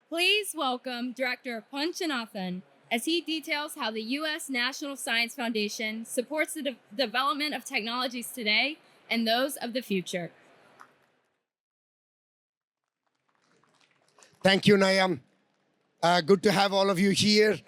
Please welcome Director Panchanathan as he details how the U.S. National Science Foundation supports the development of technologies today and those of the future. Thank you, Nayam. Good to have all of you here.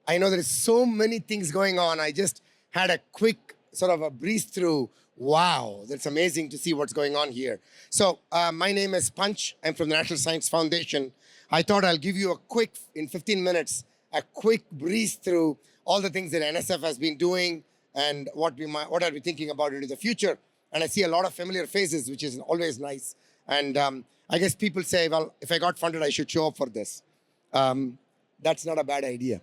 I know there is so many things going on. I just had a quick sort of a breeze through. Wow, that's amazing to see what's going on here. So my name is Panch. I'm from the National Science Foundation. I thought I'll give you a quick, in 15 minutes, a quick breeze through all the things that NSF has been doing and what are we thinking about into the future. And I see a lot of familiar faces, which is always nice. And I guess people say, well, if I got funded, I should show up for this. That's not a bad idea.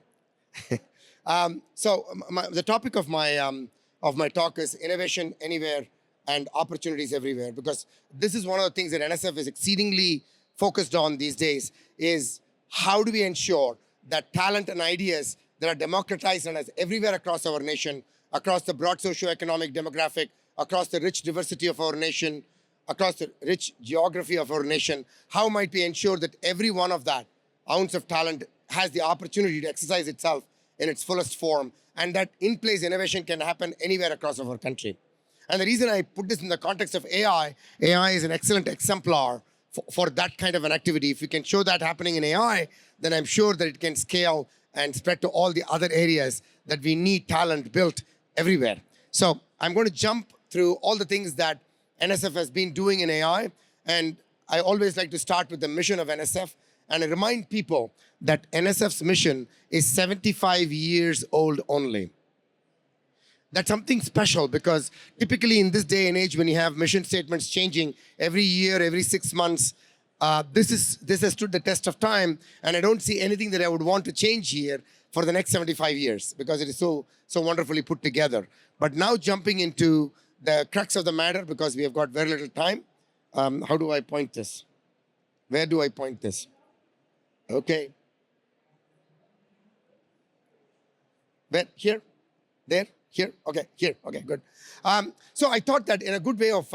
The topic of my talk is innovation anywhere and opportunities everywhere, because this is one of the things that NSF is exceedingly focused on these days, is how do we ensure that talent and ideas that are democratized and as everywhere across our nation, across the broad socioeconomic demographic, across the rich diversity of our nation, across the rich geography of our nation, how might we ensure that every one of that ounce of talent has the opportunity to exercise itself in its fullest form, and that in-place innovation can happen anywhere across our country. And the reason I put this in the context of AI is an excellent exemplar for that kind of an activity. If we can show that happening in AI, then I'm sure that it can scale and spread to all the other areas that we need talent built everywhere. So I'm going to jump through all the things that NSF has been doing in AI. And I always like to start with the mission of NSF. And I remind people that NSF's mission is 75 years old only. That's something special, because typically in this day and age, when you have mission statements changing every year, every 6 months, this has stood the test of time, and I don't see anything that I would want to change here for the next 75 years, because it is so wonderfully put together. But now jumping into the crux of the matter, because we have got very little time, how do I point this? Where do I point this? Okay. Where? Here? There? Here? Okay, here. Okay, good. So I thought that in a good way of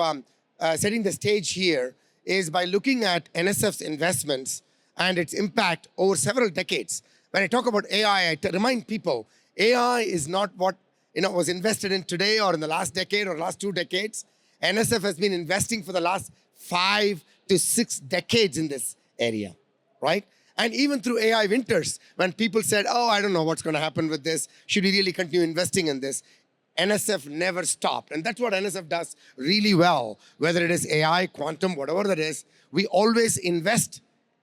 setting the stage here is by looking at NSF's investments and its impact over several decades. When I talk about AI, I remind people, AI is not what was invested in today or in the last decade or last 2 decades. NSF has been investing for the last 5 to 6 decades in this area, right? And even through AI winters, when people said, oh, I don't know what's going to happen with this, should we really continue investing in this? NSF never stopped. And that's what NSF does really well, whether it is AI, quantum, whatever that is. We always invest,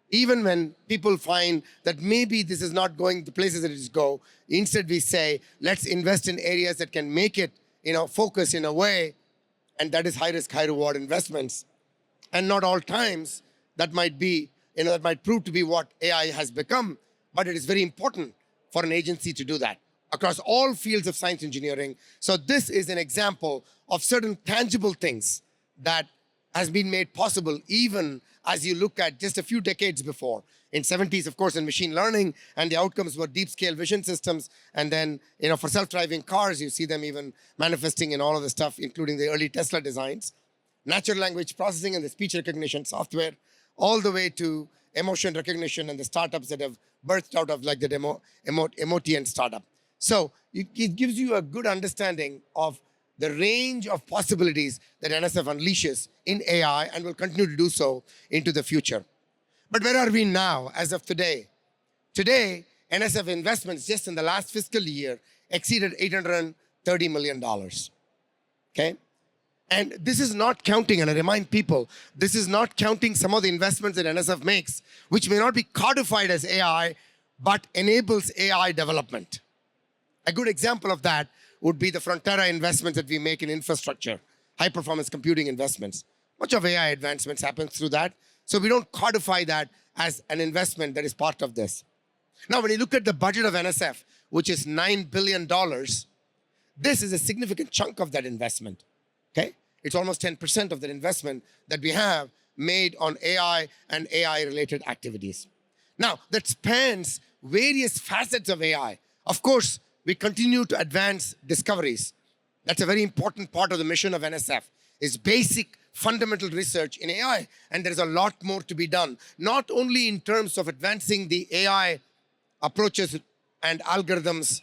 even when people find that maybe this is not going the places that it is go. Instead, we say, let's invest in areas that can make it focus in a way, and that is high risk, high reward investments. And not all times that might be that might prove to be what AI has become, but it is very important for an agency to do that across all fields of science engineering. So this is an example of certain tangible things that has been made possible even as you look at just a few decades before. In 70s, of course, in machine learning, and the outcomes were deep scale vision systems. And then, for self-driving cars, you see them even manifesting in all of the stuff, including the early Tesla designs. Natural language processing and the speech recognition software, all the way to emotion recognition and the startups that have birthed out of like the Emotian startup. So it gives you a good understanding of the range of possibilities that NSF unleashes in AI and will continue to do so into the future. But where are we now as of today? Today, NSF investments just in the last fiscal year exceeded $830 million, okay? And this is not counting, and I remind people, this is not counting some of the investments that NSF makes, which may not be codified as AI, but enables AI development. A good example of that would be the Frontera investments that we make in infrastructure, high-performance computing investments. Much of AI advancements happens through that, so we don't codify that as an investment that is part of this. Now, when you look at the budget of NSF, which is $9 billion, this is a significant chunk of that investment. Okay? It's almost 10% of the investment that we have made on AI and AI-related activities. Now, that spans various facets of AI. Of course, we continue to advance discoveries. That's a very important part of the mission of NSF, is basic fundamental research in AI. And there's a lot more to be done, not only in terms of advancing the AI approaches and algorithms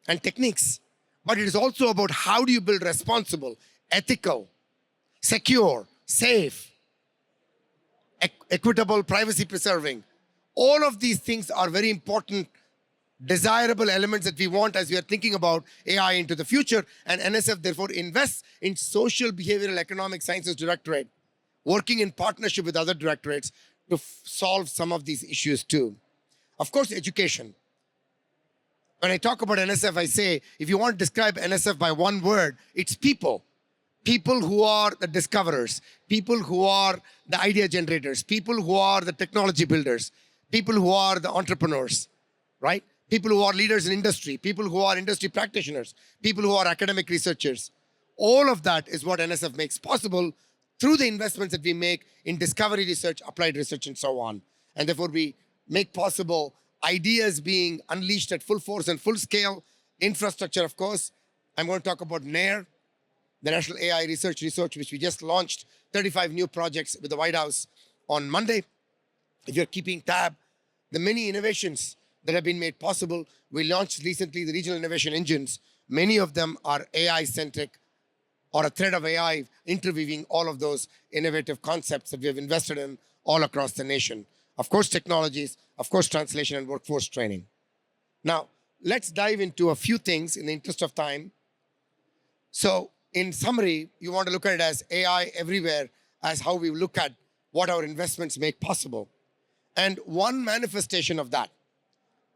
and techniques, but it is also about how do you build responsible, ethical, secure, safe, equitable, privacy preserving. All of these things are very important, desirable elements that we want as we are thinking about AI into the future. And NSF therefore invests in Social Behavioral Economic Sciences Directorate, working in partnership with other directorates to solve some of these issues too. Of course, education. When I talk about NSF, I say, if you want to describe NSF by one word, it's people. People who are the discoverers, people who are the idea generators, people who are the technology builders, people who are the entrepreneurs, right? People who are leaders in industry, people who are industry practitioners, people who are academic researchers. All of that is what NSF makes possible through the investments that we make in discovery research, applied research, and so on. And therefore, we make possible ideas being unleashed at full force and full scale. Infrastructure, of course. I'm going to talk about NAIR, the National AI Research, which we just launched 35 new projects with the White House on Monday. If you're keeping tab, the many innovations that have been made possible. We launched recently the regional innovation engines. Many of them are AI-centric or a thread of AI interweaving all of those innovative concepts that we have invested in all across the nation. Of course, technologies, of course, translation and workforce training. Now, let's dive into a few things in the interest of time. So, in summary, you want to look at it as AI everywhere, as how we look at what our investments make possible. And one manifestation of that,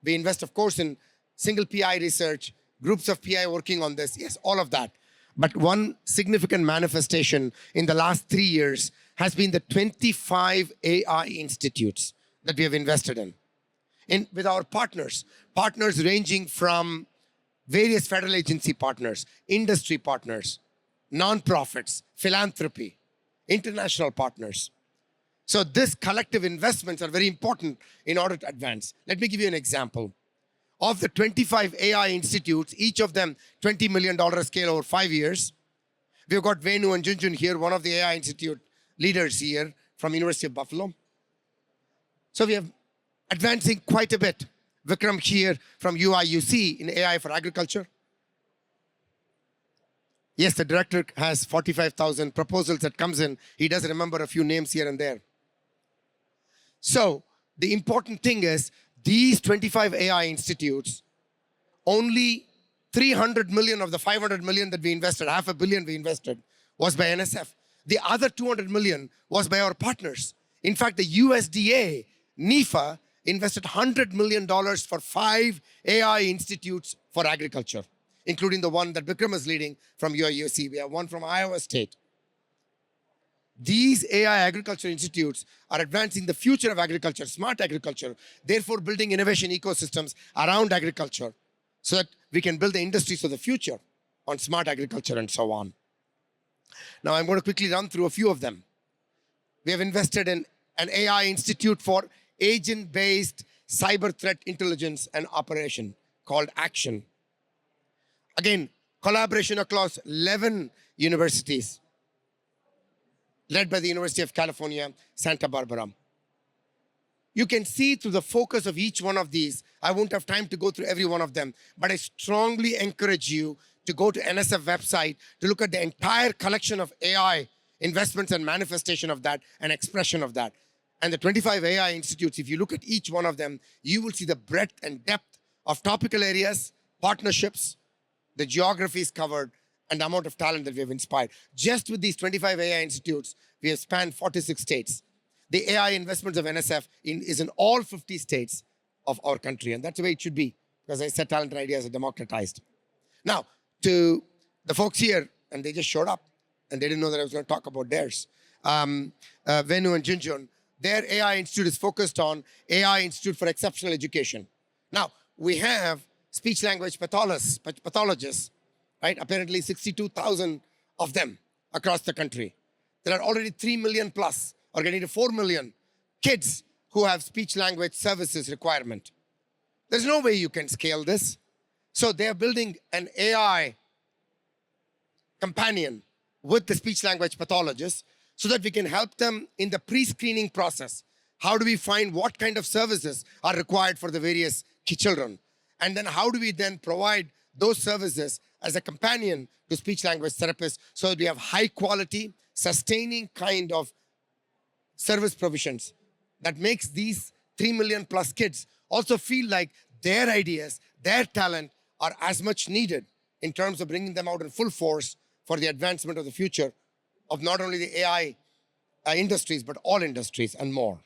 we invest, of course, in single PI research, groups of PI working on this, yes, all of that. But one significant manifestation in the last 3 years has been the 25 AI institutes that we have invested in with our partners ranging from various federal agency partners, industry partners, nonprofits, philanthropy, international partners. So this collective investments are very important in order to advance. Let me give you an example. Of the 25 AI institutes, each of them $20 million scale over 5 years. We've got Venu and Junjun here, one of the AI Institute leaders here from University of Buffalo. So we have advancing quite a bit. Vikram here from UIUC in AI for agriculture. Yes, the director has 45,000 proposals that comes in. He does remember a few names here and there. So the important thing is these 25 AI institutes, only 300 million of the 500 million that we invested, $500 million we invested, was by NSF. The other 200 million was by our partners. In fact, the USDA, NIFA, invested $100 million for 5 AI institutes for agriculture, including the one that Vikram is leading from UIUC. We have one from Iowa State. These AI agriculture institutes are advancing the future of agriculture, smart agriculture, therefore building innovation ecosystems around agriculture so that we can build the industries of the future on smart agriculture and so on. Now, I'm going to quickly run through a few of them. We have invested in an AI institute for agent-based cyber threat intelligence and operation called Action. Again, collaboration across 11 universities, led by the University of California, Santa Barbara. You can see through the focus of each one of these, I won't have time to go through every one of them, but I strongly encourage you to go to NSF website to look at the entire collection of AI investments and manifestation of that and expression of that. And the 25 AI institutes, if you look at each one of them, you will see the breadth and depth of topical areas, partnerships, the geographies covered, and the amount of talent that we have inspired. Just with these 25 AI institutes, we have spanned 46 states. The AI investments of NSF is in all 50 states of our country, and that's the way it should be, because I said talent and ideas are democratized. Now, to the folks here, and they just showed up, and they didn't know that I was going to talk about theirs. Venu and Junjun, their AI institute is focused on AI Institute for Exceptional Education. Now, we have speech-language pathologists, right? Apparently 62,000 of them across the country. There are already 3 million plus, or getting to 4 million kids who have speech-language services requirement. There's no way you can scale this. So they're building an AI companion with the speech-language pathologists so that we can help them in the pre-screening process. How do we find what kind of services are required for the various children? And then how do we then provide those services as a companion to speech language therapists so that we have high quality, sustaining kind of service provisions that makes these 3 million plus kids also feel like their ideas, their talent are as much needed in terms of bringing them out in full force for the advancement of the future of not only the AI industries, but all industries and more.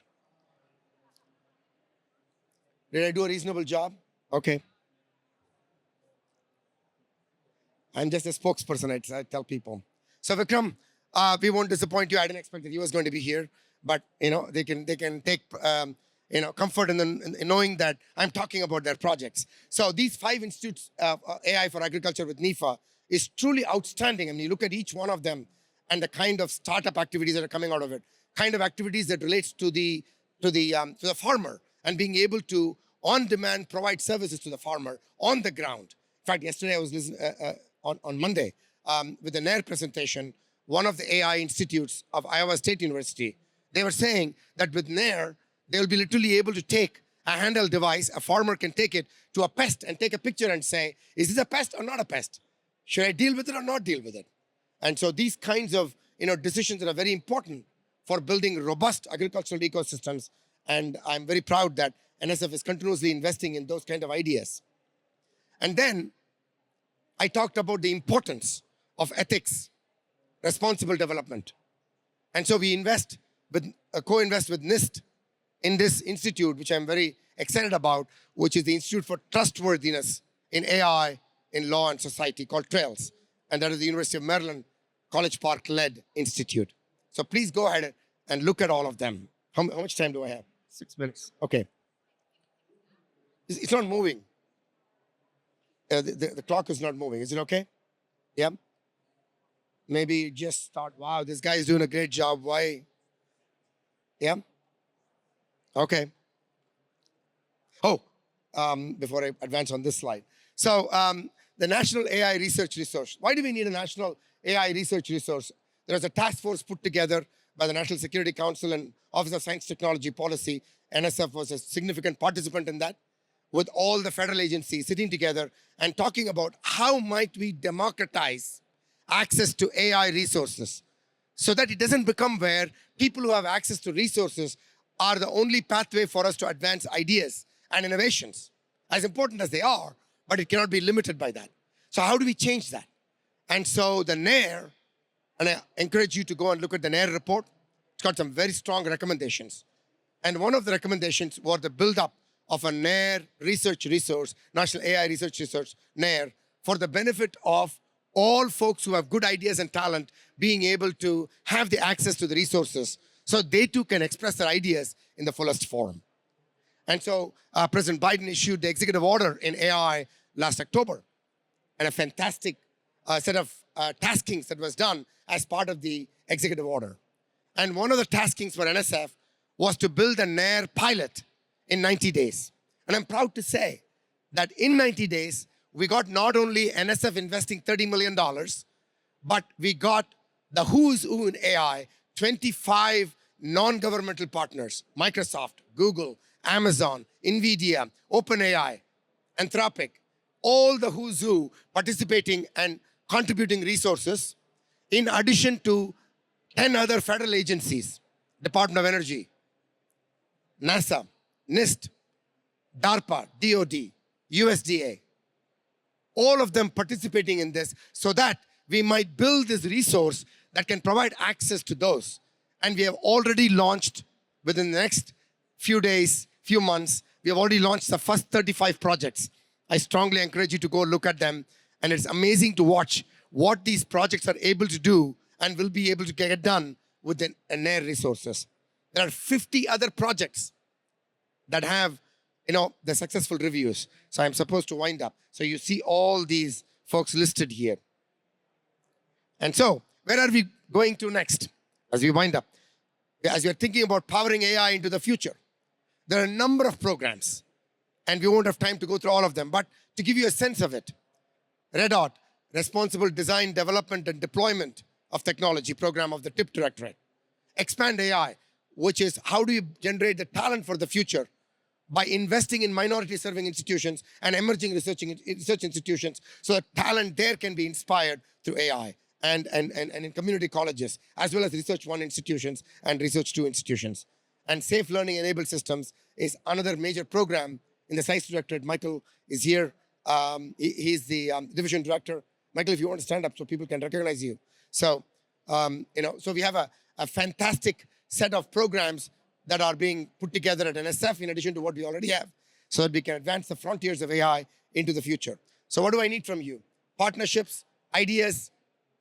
Did I do a reasonable job? Okay. I'm just a spokesperson, I tell people. So Vikram, we won't disappoint you. I didn't expect that you was going to be here, but they can take comfort in knowing that I'm talking about their projects. So these 5 institutes of AI for agriculture with NIFA is truly outstanding. I mean, you look at each one of them and the kind of startup activities that are coming out of it, kind of activities that relates to the farmer and being able to on demand provide services to the farmer on the ground. In fact, yesterday I was listening on Monday with the NAIR presentation, one of the AI institutes of Iowa State University. They were saying that with NAIR, they will be literally able to take a handheld device, a farmer can take it to a pest and take a picture and say, is this a pest or not a pest? Should I deal with it or not deal with it? And so these kinds of decisions that are very important for building robust agricultural ecosystems. And I'm very proud that NSF is continuously investing in those kind of ideas. And then I talked about the importance of ethics, responsible development. And so we co-invest with NIST in this institute, which I'm very excited about, which is the Institute for Trustworthiness in AI, in Law and Society, called TRAILS. And that is the University of Maryland College Park-led institute. So please go ahead and look at all of them. How much time do I have? 6 minutes. Okay. It's not moving. The clock is not moving. Is it okay? Yeah? Maybe just thought, wow, this guy is doing a great job. Why? Yeah? Okay. Oh, before I advance on this slide. So the National AI Research Resource. Why do we need a National AI Research Resource? There was a task force put together by the National Security Council and Office of Science Technology Policy. NSF was a significant participant in that, with all the federal agencies sitting together and talking about how might we democratize access to AI resources so that it doesn't become where people who have access to resources are the only pathway for us to advance ideas and innovations, as important as they are, but it cannot be limited by that. So how do we change that? And so the NAIR, and I encourage you to go and look at the NAIR report. It's got some very strong recommendations. And one of the recommendations was the build-up of a NAIR research resource, National AI Research Resource, NAIR, for the benefit of all folks who have good ideas and talent being able to have the access to the resources so they too can express their ideas in the fullest form. And so President Biden issued the executive order in AI last October, and a fantastic set of taskings that was done as part of the executive order. And one of the taskings for NSF was to build a NAIR pilot in 90 days. And I'm proud to say that in 90 days, we got not only NSF investing $30 million, but we got the who's who in AI, 25 non-governmental partners, Microsoft, Google, Amazon, NVIDIA, OpenAI, Anthropic, all the who's who participating and contributing resources, in addition to 10 other federal agencies, Department of Energy, NASA, NIST, DARPA, DOD, USDA, all of them participating in this so that we might build this resource that can provide access to those. And we have already launched, within the next few days, few months, we have already launched the first 35 projects. I strongly encourage you to go look at them. And it's amazing to watch what these projects are able to do and will be able to get done with the NAIR resources. There are 50 other projects that have, the successful reviews. So I'm supposed to wind up. So you see all these folks listed here. And so, where are we going to next as we wind up? As we're thinking about powering AI into the future, there are a number of programs, and we won't have time to go through all of them, but to give you a sense of it, Red Responsible Design, Development, and Deployment of Technology program of the TIP Directorate. expand AI, which is how do you generate the talent for the future by investing in minority serving institutions and emerging research institutions so that talent there can be inspired through AI and in community colleges, as well as Research 1 institutions and Research 2 institutions. And Safe Learning Enabled Systems is another major program in the Science Directorate. Michael is here. He's the division director. Michael, if you want to stand up so people can recognize you. So, so we have a fantastic set of programs that are being put together at NSF in addition to what we already have so that we can advance the frontiers of AI into the future. So what do I need from you? Partnerships, ideas.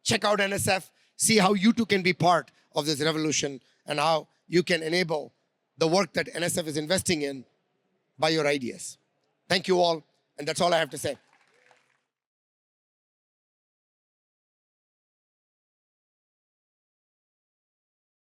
Check out NSF, see how you too can be part of this revolution and how you can enable the work that NSF is investing in by your ideas. Thank you all, and that's all I have to say.